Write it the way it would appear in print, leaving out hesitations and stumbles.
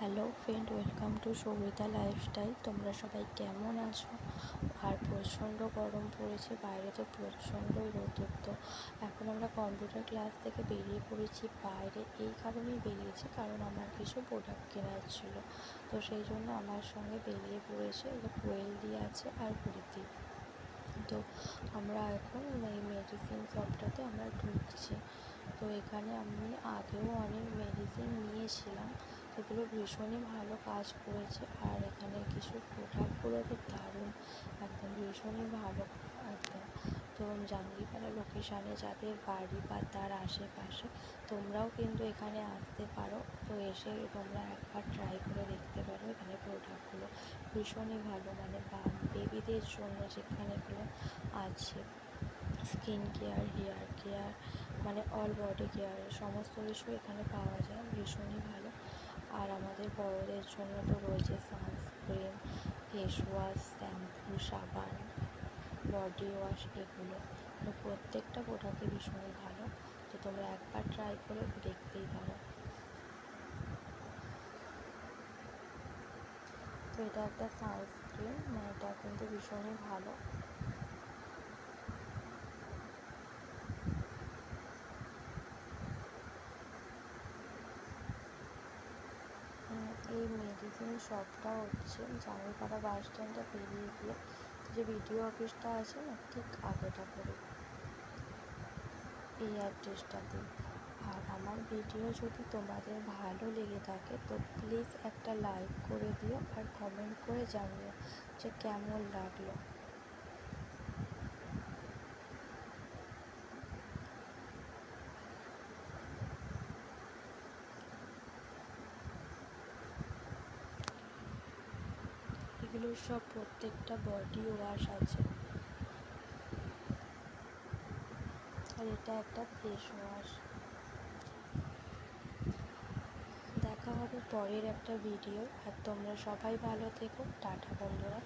Hello friend, welcome to Savita lifestyle. তোমরা সবাই কেমন আছো? আর প্রচণ্ড গরম পড়েছে, বাইরে তো প্রচণ্ডই রোদ্দুর। তো এখন আমরা কম্পিউটার ক্লাস থেকে বেরিয়ে পড়েছি বাইরে। এই কারণেই বেরিয়েছি কারণ আমার কিছু প্রোডাক্ট কেনার ছিল। তো সেই জন্য আমার সঙ্গে বেরিয়ে পড়েছে কোয়েল দিয়ে আছে আর প্রীতি। তো আমরা এখন এই মেডিসিন শপটাতে আমরা ঢুকছি। তো এখানে আমি আগেও অনেক মেডিসিন নিয়েছিলাম, সেগুলো ভীষণই ভালো কাজ করেছে। আর এখানে কিছু প্রোডাক্টগুলো তো দারুণ, একদম ভীষণই ভালো একদম। তো জাঙ্গিপাড়া লোকেশানে যাদের বাড়ি বা তার আশেপাশে, তোমরাও কিন্তু এখানে আসতে পারো। তো এসে তোমরা একবার ট্রাই করে দেখতে পারো। এখানে প্রোডাক্টগুলো ভীষণই ভালো, মানে বেবিদের জন্য যেখানেগুলো আছে, স্কিন কেয়ার, হেয়ার কেয়ার, মানে অল বডি কেয়ারের সমস্ত কিছু এখানে পাওয়া যায়, ভীষণই ভালো। আর আমাদের বড়দের জন্য তো রয়েছে সানস্ক্রিন, ফেস ওয়াশ, শ্যাম্পু, সাবান, বডি ওয়াশ, এগুলো তো প্রত্যেকটা প্রোডাক্টই ভীষণই ভালো। তো তোমরা একবার ট্রাই করে দেখতেই পারো। তো এটা একটা সানস্ক্রিন, মানে এটা কিন্তু ভীষণই ভালো। এই মেডিসিন শপটা হচ্ছে জাঙ্গিপাড়া বাস স্ট্যান্ডটা পেরিয়ে গিয়ে যে বিডিও অফিসটা আছে না, ঠিক আগেটা করে এই অ্যাড্রেসটাতে। আর আমার ভিডিও যদি তোমাদের ভালো লেগে থাকে তো প্লিজ একটা লাইক করে দিও আর কমেন্ট করে জানিও যে কেমন লাগলো। এগুলো সব প্রত্যেকটা বডি ওয়াশ আছে, আর এটা একটা ফেস ওয়াশ। দেখা হবে পরের একটা ভিডিও। আর তোমরা সবাই ভালো থেকো। টাটা বন্ধুরা।